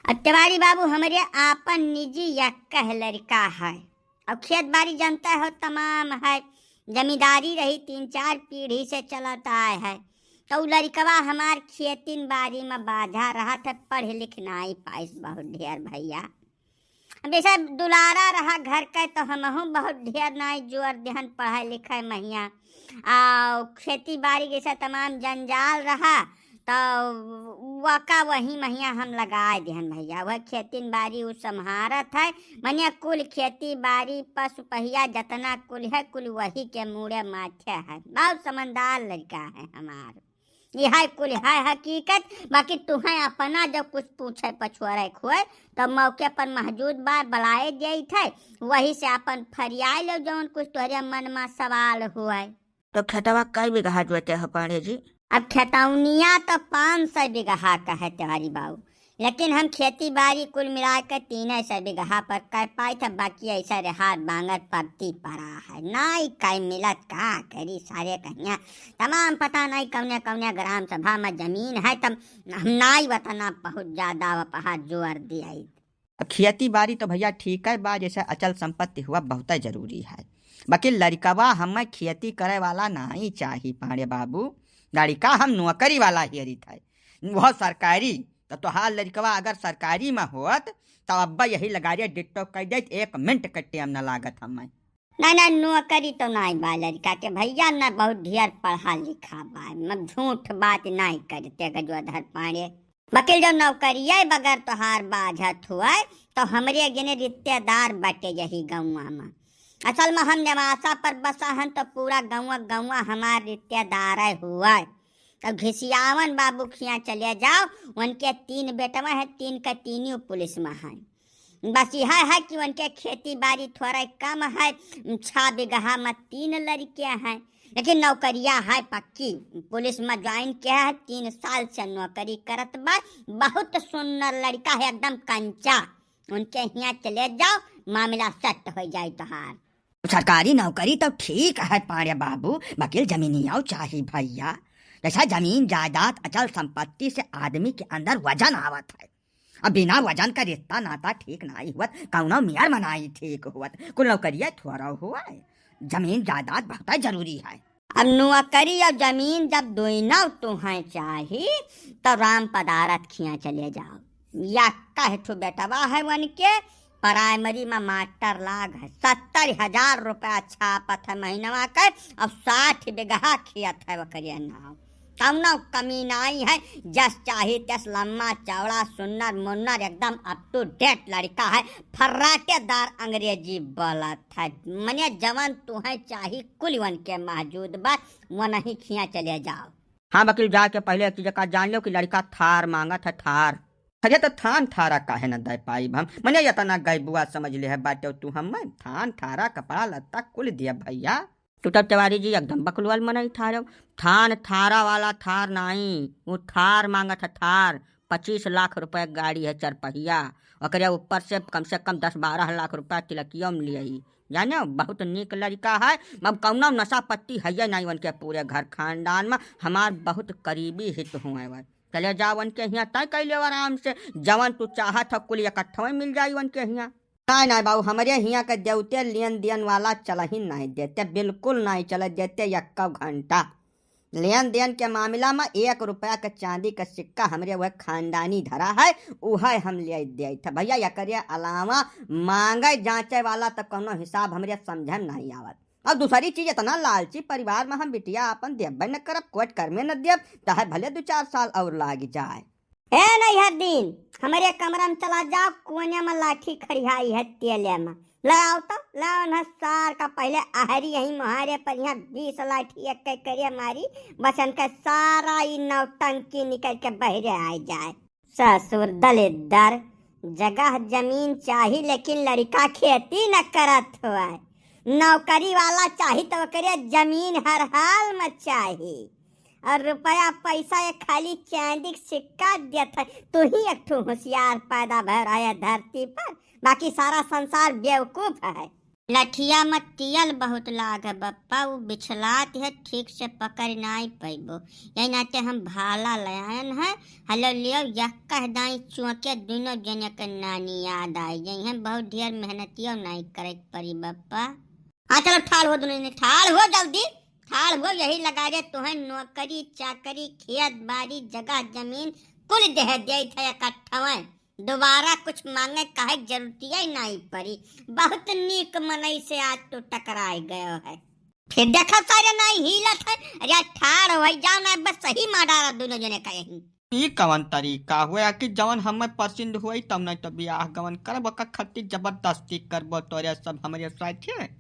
अब तिवारी बाबू हमारे आपन निजी यक्का है लड़का है। अब खेत बाड़ी जनता हो तमाम है, जमींदारी रही 3-4 पीढ़ी से चलता आए है। तो लड़कवा हमार खेतिन बाड़ी में बाधा रहा था, पढ़ लिख नहीं पाइस बहुत ढेर भैया। अब जैसा दुलारा रहा घर का तो हमहू बहुत ढेर नहीं जोर देहन पढ़ाई लिखाई महिया। आ खेती बाड़ी जैसा तमाम जंजाल रहा तो वका वही महिया हम लगाए देहन भैया। वह खेतीन बाड़ी वो संहारत है मनिया, कुल खेती बाड़ी पशु पहिया जतना कुल है कुल वही के मुड़े माथे है। बहुत समझदार लड़का है हमार, ये है कुल है हकीकत। बाकी तुम्हें अपना जब कुछ पूछे पछुआरे खोए तो मौके पर मौजूद बा बुलाए गई थे, वही से अपन फरियाई लो जौन कुछ तोहरे मन में सवाल हुए। तो खेतवा कई बीघा जोते हो पाड़े जी? अब खेतौनिया तो 500 बीघा का है तिवारी बाबू, लेकिन हम खेती बाड़ी कुल मिला कर 300 बीघा पर कर पाए थे। बाकी ऐसा रेहार बांगर पबती पड़ा है, नहीं कई मिलत का करी सारे कहिया तमाम पता नहीं कौने कौने ग्राम सभा में जमीन है। तब हम नहीं बताना बहुत ज्यादा वपहा जोर दिया। खेती बाड़ी तो भैया ठीक है बा, जैसे अचल संपत्ति हुआ बहुत जरूरी है। बाकी लड़कवा हमें खेती करे वाला नहीं चाहिए पाड़े बाबू। लड़का हम नौकरी वाला ही था, वह सरकारी। तो तोहार लड़कवा अगर सरकारी में होत तो अब्बा यही लगा रहे डिट्टो कर दे, 1 मिनट के टाइम न लागत हमें। ना नौकरी तो नहीं बा लड़का के भैया, ना बहुत ढेर पढ़ा लिखा बा, मैं झूठ बात नहीं करते गजोधर पाड़े। वकील जो नौकरी है बगैर तोहार बाझत हुआ तो हमरे गिने रिश्तेदार बटे यही गौवा में। असल में हम नवासा पर बसा हन तो पूरा गौवा हमार रिश्तेदार हुआ। तो घिसियावन बाबू खिया चले जाओ, उनके 3 बेटवा है, 3 का 3 पुलिस में है। बस यह है कि उनके खेती बाड़ी थोड़ा कम है, 6 बीघा में 3 लड़के हैं, लेकिन नौकरिया है पक्की। पुलिस में ज्वाइन किया है, 3 साल से नौकरी करत बा। बहुत सुंदर लड़का है, एकदम कंचा। उनके यहाँ चले जाओ, मामला सेट हो जाए तोहार। सरकारी नौकरी तो ठीक है पाड़े बाबू, वकील जमीनिया चाहिए भैया। जैसा जमीन जायदाद अचल संपत्ति से आदमी के अंदर वजन आवत है। अब बिना वजन का रिश्ता नाता ठीक नहीं हुआ, कौनो मियार मनाई ठीक हुआ। कुल नौकरिया थोड़ा हुआ है, जमीन जायदाद बहुत जरूरी है। अब नौकरी और जमीन जब दोनों तुम्हें चाहिए तो राम पदारत खिया चले जाओ। या कह ठो बेटवा है उनके प्राइमरी में मास्टर लाग है, 70,000 रुपया छापत है महीनवा कर। अब 60 बीघा खेत है वकरिया नाव, कौनो कमी नहीं है। जस चाहे तस लम्बा चौड़ा सुन्नर मुन्नर एकदम अप टू डेट लड़का है, फर्राटेदार अंग्रेजी बोलत है। मने जवन तुम्हें चाहिए कुल वन के मौजूद बा, वो नहीं खिया चले जाओ। हाँ वकील जाके पहले की जगह जान लो कि लड़का थार मांगत है, थार अरे तो थान थारा काहे न दे पाई हम। मने इतना गई बुआ समझ ले है बाटे तू हम थान थारा कपड़ा लत्ता कुल दिया भैया। तू तब तिवारी जी एकदम बकलवाल मनाई थारो, थान थारा वाला थार नहीं, वो थार मांगत है थार। 25 लाख रुपए गाड़ी है 4 पहिया, और ऊपर से कम 10-12 लाख रुपया तिलकियों में लिए। जाने बहुत नीक लड़का है। अब कौनो नशा पत्ती है नहीं उनके पूरे घर खानदान में। हमार बहुत करीबी हित हुए, चले जाओ उनके यहाँ तय कैले आराम से, जवन तू चाहत है कुल इकट्ठा मिल जाये उनके यहाँ। नहीं बाबू, हमारे यहाँ के देवते लेन देन वाला चल ही नहीं देते, बिल्कुल नहीं चले देते। 1 घंटा लेन देन के मामला में 1 रुपया के चांदी का सिक्का हमरे वह खानदानी धरा है, वह हम ले दे थे भैया। एकरे अलावा मांगे जांचे वाला तो कोनो हिसाब हमरे समझ नहीं आवत। अब दूसरी चीज इतना लालची परिवार में हम बिटिया अपन देव न करब, कोट कर में न देव, चाहे भले 2-4 साल और लाग जाए। नहीं हर दिन हमारे कमरा में चला जाओ, कोने में लाठी खड़ियाई है तेले में, लाओ तो लाओ न। सार का पहले आहरी यही मुहारे पर यहाँ 20 लाठी एक करिए मारी, बस इनका सारा ही नौटंकी निकल के बहरे आ जाए। ससुर दलिद्दर, जगह जमीन चाहिए लेकिन लड़का खेती न करत हुआ, नौकरी वाला चाहिए तो करे जमीन हर हाल में चाहिए, और रुपया पैसा ये खाली चांदी सिक्का देता है। तू ही एक ठो होशियार पैदा भर आया धरती पर, बाकी सारा संसार बेवकूफ है। लठिया में तियल बहुत लाग है बप्पा, वो बिछलात है ठीक से पकड़ नहीं पैबो। यही नाते हम भाला लयान है, हलो लियो यह कह दाई चुके दोनों जने के नानी याद आई यही है, बहुत ढेर मेहनतियो नहीं करे पड़ी बप्पा। हाँ चलो ठाल हो दोनों, ठाल हो जल्दी ठाल हो, यही लगा रे तुम्हें नौकरी चाकरी खेत बाड़ी जगह जमीन कुल दे दे थे इकट्ठा, दोबारा कुछ मांगे काहे जरूरत ही नहीं पड़ी। बहुत नीक मनई से आज तो टकराए गयो है, फिर देखा सारे नहीं हिलत है। अरे ठाड़ हो जाओ ना, बस सही मारा दोनों जने कहीं। ई कवन तरीका हुआ कि जवन हमें पसंद हुई तब नहीं तो बियाह गवन करब का खत्ती जबरदस्ती करबो तोरे सब हमारे साथ है।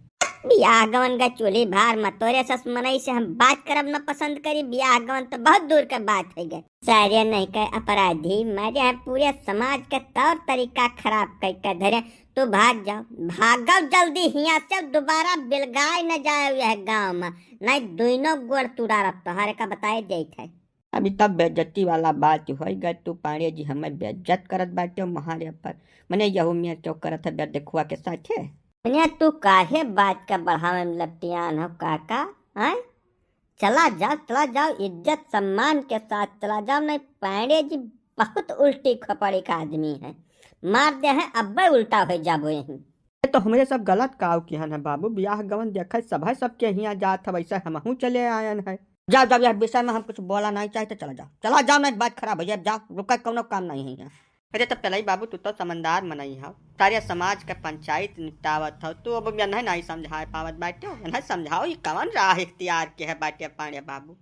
बियाह गवन का चूल्ही भार मत तोरे सस मनई से हम बात करब न पसंद करी, बियाह गवन तो बहुत दूर का बात है गए। सारे नहीं कहे अपराधी मारे हैं, पूरे समाज के तौर तरीका खराब कर धरे। तो भाग जाओ भागो जल्दी यहाँ से, दोबारा बिलगाय न जाए यह गाँव में, नहीं दोनों गोड़ तुड़ा तोहरे का बताए देते है। अभी तब बेइज्जती वाला बात हो गए, तू पांडे जी हमें बेइज्जत करत बाटे महारे पर, मने यहू मियाँ क्यों करत है देखुआ के साथ है। तू काहे बात का बढ़ावे में लपटियान हो काका, हैं? चला जाओ इज्जत सम्मान के साथ चला जाओ, नहीं पांडे जी बहुत उल्टी खपड़ी का आदमी है, मार दे है अब उल्टा हो जाबो यहीं। तो हमारे सब गलत काव किहन है बाबू, बियाह गवन देखे सब है, सबके यहाँ जात है, वैसे हमहू चले आयन है। जाओ जाओ यार, विषय में हम कुछ बोला नहीं चाहिए तो चला जाओ नहीं बात खराब हो जाए, जाओ रुका कोनो काम नहीं है। अरे तब चलाई बाबू, तू तो समझदार मनई हो, सारे समाज के पंचायत निपटावत हो, तू अब नहीं समझा पावत बाटे, नहीं समझाओ ये कवन राह इख्तियार के है बाटे पांडे बाबू,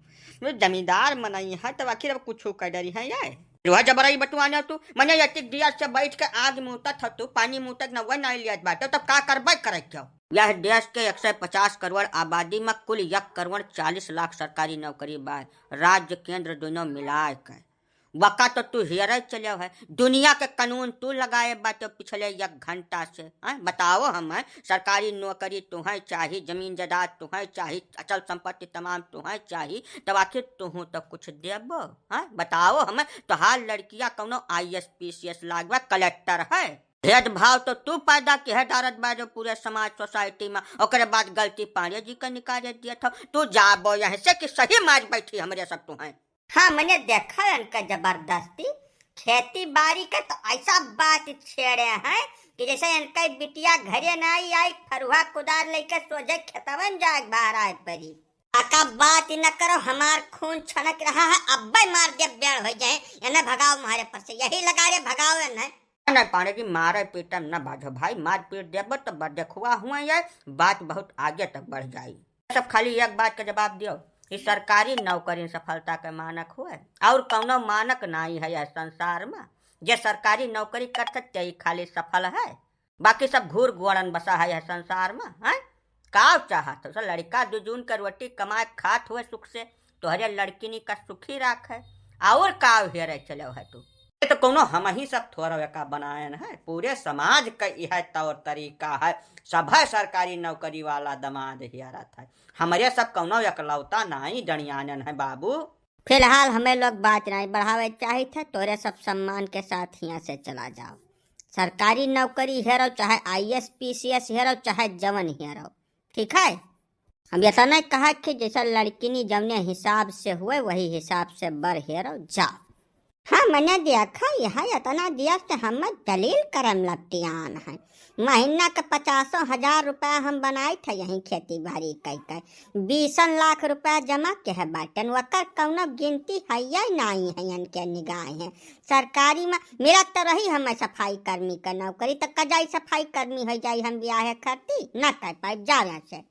जमींदार मनई है तब आखिर अब कुछ कर डरी है यार। रोहा जबरई बटुआने तू मने यतिक दिया से बैठ के आग मुतत तू पानी मुतक न वही नहीं लियत बाटे, तब का करबे करे क्यों। यह देश के 150 करोड़ आबादी में कुल 1 करोड़ 40 लाख सरकारी नौकरी बा, राज्य केंद्र दोनों मिलाए के वका तो तू हेरे चले है, दुनिया के कानून तू लगाए बाटे पिछले 1 घंटा से। बताओ हमें सरकारी नौकरी तुम्हें चाहिए, जमीन जायदाद तुम्हें चाहिए, अचल संपत्ति तमाम तुम्हें चाहिए, तब आखिर तुहू तो कुछ देबो। बताओ हमें, तो हाल लड़कियां कौनो IAS PCS लागवा कलेक्टर है, भेदभाव तो तू पैदा के है दारद बाजो पूरे समाज सोसाइटी में, ओकरे बाद गलती पांडे जी का निकाले दिया था। तू जाबो यहाँ से कि सही मार बैठी हमारे सब तू है। हाँ मैंने देखा इनका जबरदस्ती खेती बाड़ी का, तो ऐसा बात छेड़े हैं कि जैसे इनका बिटिया घरे नहीं आई, फरुहा कुदार लेकर सोझे खेतवन जाए बाहर आए परी। आका बात न करो, हमार खून छनक रहा है, अब मार दे बेड़ हो जाए, इन्हें भगाओ हमारे पर से, यही लगा रे भगाओ इन्हें। नहीं पांडे जी मारे पीटन न बाजो भाई, मार पीट देबो तो देखुआ हुआ यार, बात बहुत आगे तक बढ़ जाए। सब खाली एक बात का जवाब दियो, इस सरकारी नौकरी सफलता के मानक हुए और कौनो मानक नहीं है यह संसार में। जे सरकारी नौकरी करते खाली सफल है, बाकी सब घूर गोड़न बसा है यह संसार में। है का चाहत तो लड़का दुजून कर रोटी कमाए खात हुए सुख से, तोहरे लड़किनी का सुखी राख है और का हेरे चलो है तू। तो कोनो हम ही सब थोड़ा का बनायन है, पूरे समाज का यह तौर तरीका है, सब है सरकारी नौकरी वाला दमाद हियारत है, हमारे सब कोनो एकलौता नहीं डणियानन है बाबू। फिलहाल हमें लोग बात नहीं बढ़ावे चाहिए थे, तोरे सब सम्मान के साथ यहाँ से चला जाओ। सरकारी नौकरी हेरो चाहे IAS PCS हेरो चाहे जवन हेरो, ठीक है। हम ऐसा नहीं कहा कि जैसा लड़किनी जमने हिसाब से हुए वही हिसाब से बर हेरो जाओ। हाँ मैंने देखा यहाँ इतना दिया से हम दलील करम लपटियान है, महीना का 50,000 रुपया हम बनाए थे यहीं खेती बाड़ी कर 20 लाख रुपया जमा के है बाटन, वकर कौनो गिनती है या नहीं है इनके निगाहें। सरकारी में मेरा तो रही हमें सफाई कर्मी का नौकरी, तो कजाई सफाई कर्मी हो जाए हम ब्याह करती न कर पाए जा से।